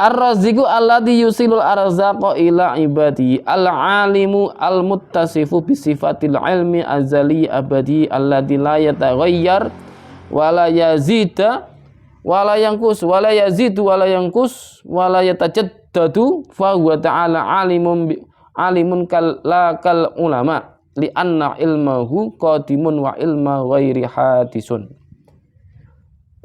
Ar-Raziqu alladzi yusilul arzaqa ila ibadi al-alimu al-muttasifu bi sifatil ilmi azali abadi alladzi la yataghayyar wa la yazida wa la yanqus wa la yazidu wa la yanqus wa la yatajaddadu fa huwa ta'ala alimun kal ulama li anna ilmahu qadimun wa ilma ghairi hadisun.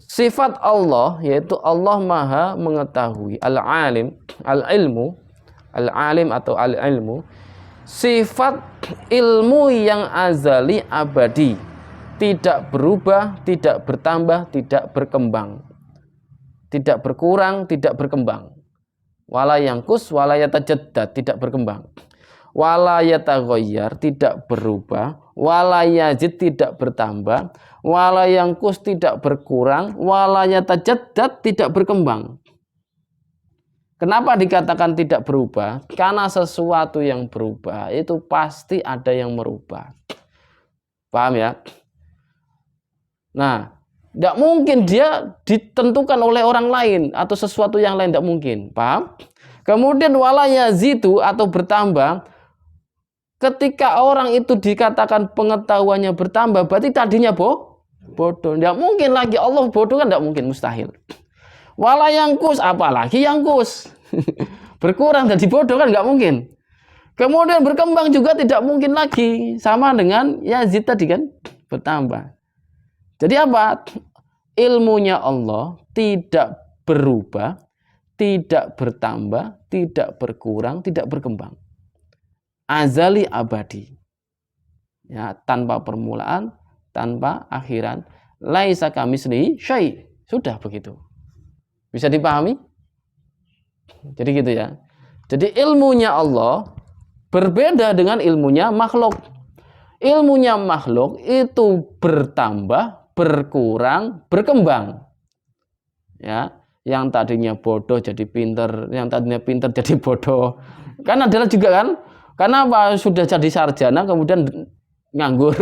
Sifat Allah yaitu Allah Maha mengetahui, al-alim, al-ilmu, al-alim atau al-ilmu, sifat ilmu yang azali abadi, tidak berubah, tidak bertambah, tidak berkembang, tidak berkurang, tidak berkembang. Wala yanqus wala yatajaddad, tidak berkembang. Wala yataghayyar, tidak berubah. Wala yazid, tidak bertambah. Wala yanqus, tidak berkurang. Wala yatajaddad, tidak berkembang. Kenapa dikatakan tidak berubah? Karena sesuatu yang berubah itu pasti ada yang merubah. Paham ya? Nah, tidak mungkin dia ditentukan oleh orang lain atau sesuatu yang lain, tidak mungkin. Paham? Kemudian wala yazidu atau bertambah. Ketika orang itu dikatakan pengetahuannya bertambah, berarti tadinya bodoh. Tidak mungkin lagi Allah bodoh, kan tidak mungkin, mustahil. Wala yanqus, apalagi yanqus. Berkurang jadi bodoh kan tidak mungkin. Kemudian berkembang juga tidak mungkin lagi. Sama dengan yazid tadi kan, bertambah. Jadi apa? Ilmunya Allah tidak berubah, tidak bertambah, tidak berkurang, tidak berkembang. Azali abadi, ya, tanpa permulaan, tanpa akhiran. Laisa kamitslihi syai'. Sudah begitu. Bisa dipahami? Jadi gitu ya. Jadi ilmunya Allah berbeda dengan ilmunya makhluk. Ilmunya makhluk itu bertambah, berkurang, berkembang. Ya, yang tadinya bodoh jadi pinter, yang tadinya pinter jadi bodoh. Kan adalah juga kan? Karena apa? Sudah jadi sarjana kemudian nganggur.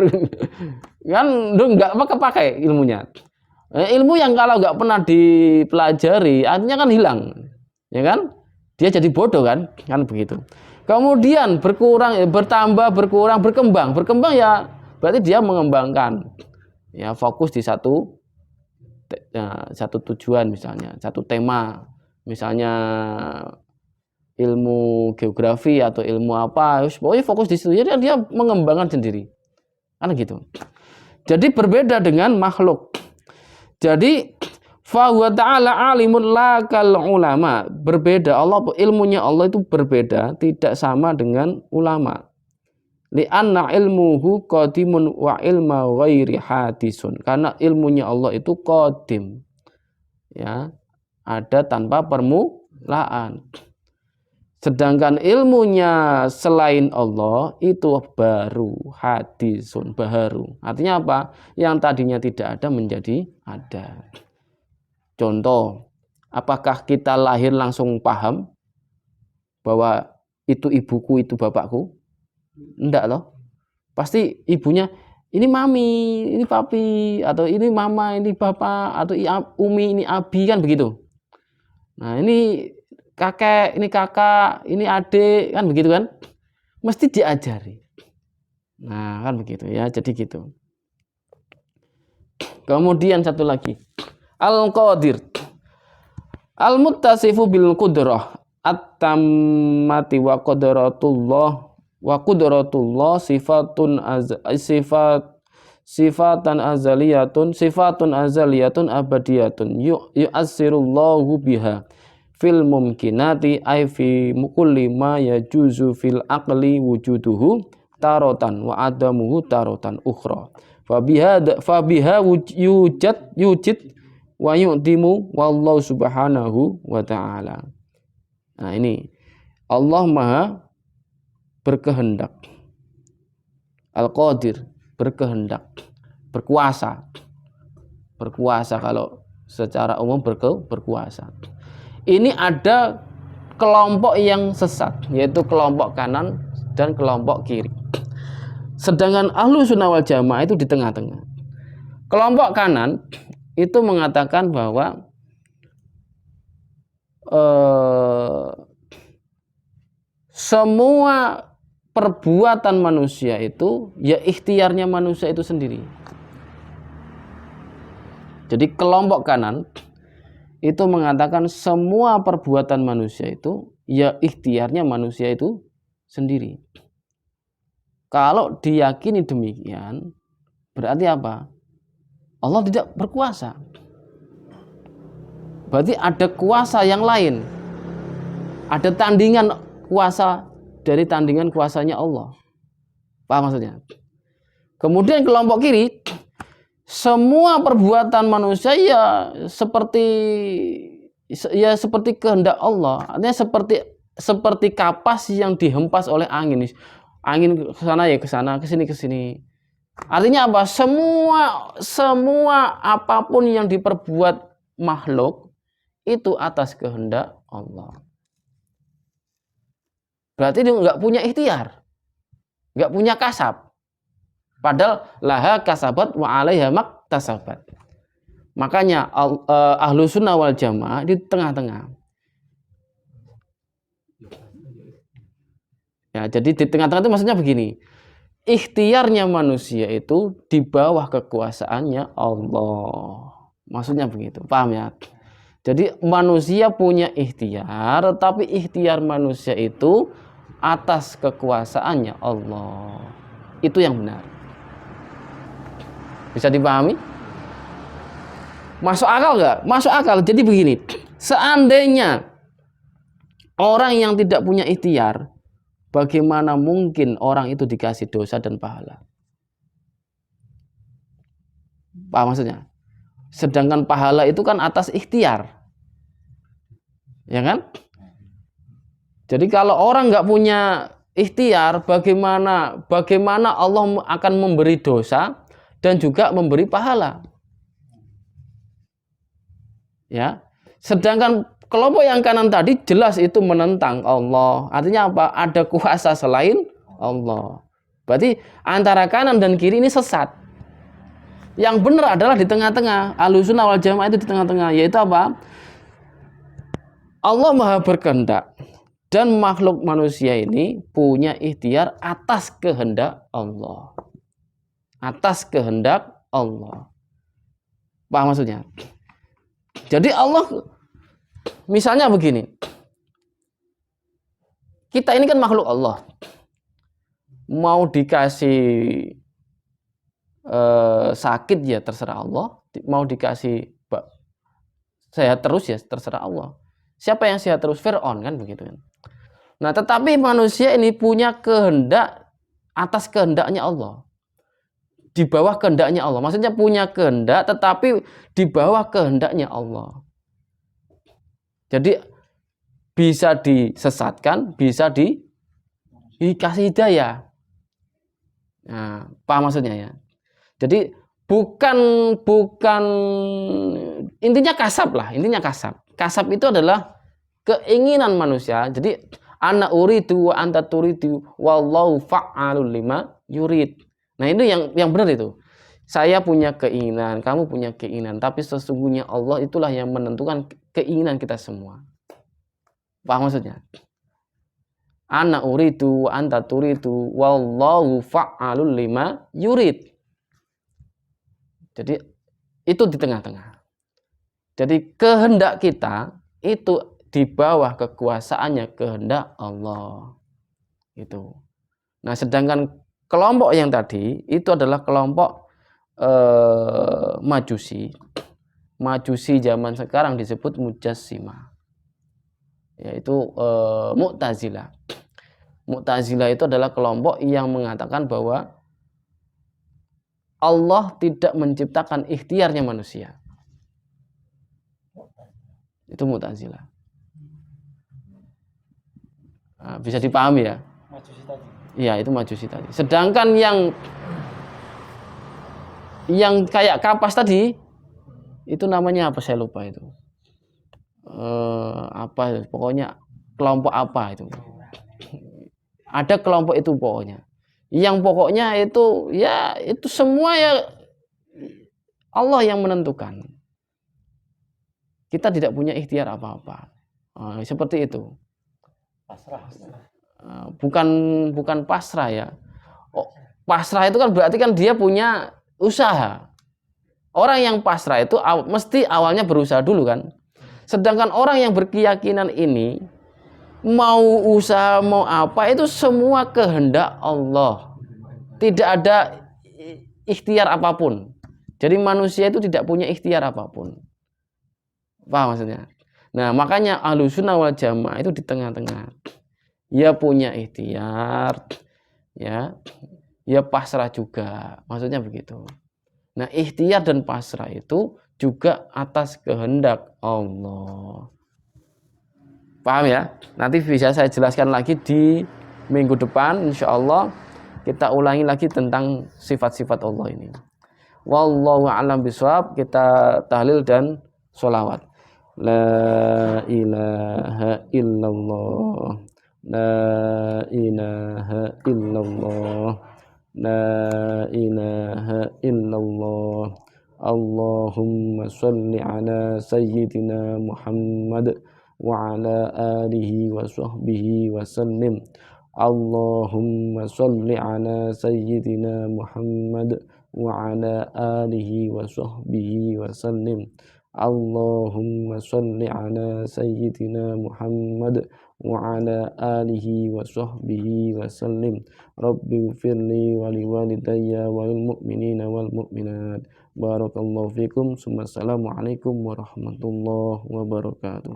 Kan enggak pakai ilmunya. Ilmu yang kalau enggak pernah dipelajari artinya kan hilang. Ya kan? Dia jadi bodoh kan? Kan begitu. Kemudian berkurang, bertambah, berkurang, berkembang. Berkembang ya berarti dia mengembangkan. Ya, fokus di satu tujuan misalnya, satu tema. Misalnya ilmu geografi atau ilmu apa, pokoknya fokus di situ. Jadi dia mengembangkan sendiri. Kan gitu. Jadi berbeda dengan makhluk. Jadi fa huwa ta'ala alimun la kal ulama. Berbeda, Allah ilmunya Allah itu berbeda, tidak sama dengan ulama. Li anna ilmuhu qadimun wa ilma ghairi hadisun. Karena ilmunya Allah itu qadim. Ya, ada tanpa permulaan. Sedangkan ilmunya selain Allah itu baru, hadisun, baharu. Artinya apa? Yang tadinya tidak ada menjadi ada. Contoh, apakah kita lahir langsung paham bahwa itu ibuku, itu bapakku? Enggak loh. Pasti ibunya, ini mami, ini papi, atau ini mama, ini bapak, atau umi, ini abi, kan begitu. Nah, ini kakek, ini kakak, ini adik, kan begitu kan? Mesti diajari. Nah, kan begitu ya, jadi gitu. Kemudian satu lagi, Al-Qadir, Al-Muttasifu bil Qudrah, At-Tammati wa Qudratullah sifatun azaliyatun abadiyatun yu'assirullahu biha fil mumkinati ay fi kulli ma yajuzu fil aqli wujuduhu tarotan wa adamuhu tarotan ukhra fabiha yujid wa yu'dimu wallahu subhanahu wa ta'ala. Nah, ini Allah Maha berkehendak, Al-Qadir, berkehendak, berkuasa kalau secara umum berkuasa. Ini ada kelompok yang sesat, yaitu kelompok kanan dan kelompok kiri. Sedangkan Ahlus Sunnah wal Jamaah itu di tengah-tengah. Kelompok kanan itu mengatakan bahwa semua perbuatan manusia itu ya ikhtiarnya manusia itu sendiri. Jadi kelompok kanan itu mengatakan semua perbuatan manusia itu ya ikhtiarnya manusia itu sendiri. Kalau diyakini demikian, berarti apa? Allah tidak berkuasa. Berarti ada kuasa yang lain. Ada tandingan kuasa dari tandingan kuasanya Allah. Paham maksudnya? Kemudian kelompok kiri, semua perbuatan manusia ya seperti kehendak Allah. Artinya seperti kapas yang dihempas oleh angin. Angin ke sana ya ke sana, ke sini ke sini. Artinya apa? Semua apapun yang diperbuat makhluk itu atas kehendak Allah. Berarti dia nggak punya ikhtiar, nggak punya kasab. Padahal laha kasabat wa 'alaiha maktasabat. Makanya ahlu sunnah wal jamaah di tengah-tengah. Ya, jadi di tengah-tengah itu maksudnya begini. Ikhtiarnya manusia itu di bawah kekuasaannya Allah. Maksudnya begitu, paham ya? Jadi manusia punya ikhtiar, tapi ikhtiar manusia itu atas kekuasaannya Allah. Itu yang benar. Bisa dipahami? Masuk akal nggak? Masuk akal. Jadi begini, seandainya orang yang tidak punya ikhtiar, bagaimana mungkin orang itu dikasih dosa dan pahala? Paham maksudnya? Sedangkan pahala itu kan atas ikhtiar. Ya kan? Jadi kalau orang nggak punya ikhtiar, bagaimana Allah akan memberi dosa dan juga memberi pahala? Ya. Sedangkan kelompok yang kanan tadi jelas itu menentang Allah. Artinya apa? Ada kuasa selain Allah. Berarti antara kanan dan kiri ini sesat. Yang benar adalah di tengah-tengah. Ahlussunnah wal jamaah itu di tengah-tengah. Yaitu apa? Allah Maha berkehendak. Dan makhluk manusia ini punya ikhtiar atas kehendak Allah. Atas kehendak Allah. Paham maksudnya? Jadi Allah, misalnya begini. Kita ini kan makhluk Allah. Mau dikasih sakit ya terserah Allah. Mau dikasih sehat terus ya terserah Allah. Siapa yang sehat terus? Fir'aun kan begitu kan. Nah, tetapi manusia ini punya kehendak atas kehendaknya Allah. Di bawah kehendaknya Allah. Maksudnya punya kehendak tetapi di bawah kehendaknya Allah. Jadi bisa disesatkan, bisa dikasih hidayah. Nah, paham maksudnya ya? Jadi bukan intinya kasab lah, intinya kasab. Kasab itu adalah keinginan manusia. Jadi ana uridu wa anta turidu wallahu fa'alul lima yurid. Nah, itu yang benar itu. Saya punya keinginan, kamu punya keinginan, tapi sesungguhnya Allah itulah yang menentukan keinginan kita semua. Paham maksudnya? Ana uridu wa anta turidu wallahu fa'alul lima yurid. Jadi itu di tengah-tengah. Jadi kehendak kita itu di bawah kekuasaannya kehendak Allah. Itu. Nah, sedangkan kelompok yang tadi itu adalah kelompok Majusi. Majusi zaman sekarang disebut Mujassimah. Yaitu Mu'tazilah. Mu'tazilah itu adalah kelompok yang mengatakan bahwa Allah tidak menciptakan ikhtiarnya manusia. Itu Mu'tazilah. Nah, bisa dipahami ya? Majusi tadi. Iya, itu Majusi tadi. Sedangkan yang kayak kapas tadi itu namanya apa, saya lupa itu. Apa pokoknya kelompok apa itu. Ada kelompok itu pokoknya. Yang pokoknya itu ya itu semua ya Allah yang menentukan. Kita tidak punya ikhtiar apa-apa. Seperti itu. Pasrah. bukan pasrah ya. Pasrah itu kan berarti kan dia punya usaha. Orang yang pasrah itu mesti awalnya berusaha dulu kan. Sedangkan orang yang berkeyakinan ini mau usaha mau apa itu semua kehendak Allah. Tidak ada ikhtiar apapun. Jadi manusia itu tidak punya ikhtiar apapun. Paham maksudnya? Nah, makanya Ahlussunnah wal Jamaah itu di tengah-tengah. Ya punya ikhtiar, ya pasrah juga. Maksudnya begitu. Nah, ikhtiar dan pasrah itu juga atas kehendak Allah. Paham ya? Nanti bisa saya jelaskan lagi di minggu depan, insya Allah kita ulangi lagi tentang sifat-sifat Allah ini. Wallahu a'lam bishawab. Kita tahlil dan sholawat. La ilaha illallah, la ilaha illallah, la ilaha illallah. Allahumma salli ala sayyidina Muhammad wa ala alihi wa sahbihi wa sallim. Allahumma salli ala sayyidina Muhammad wa ala alihi wa sahbihi wa sallim. Allahumma salli ala sayyidina Muhammad wa ala alihi wa sahbihi wa sallim. Rabbi ighfirli wa liwalidayya wal mu'minina wal mu'minat. Barakallahu fikum. Assalamualaikum warahmatullahi wabarakatuh.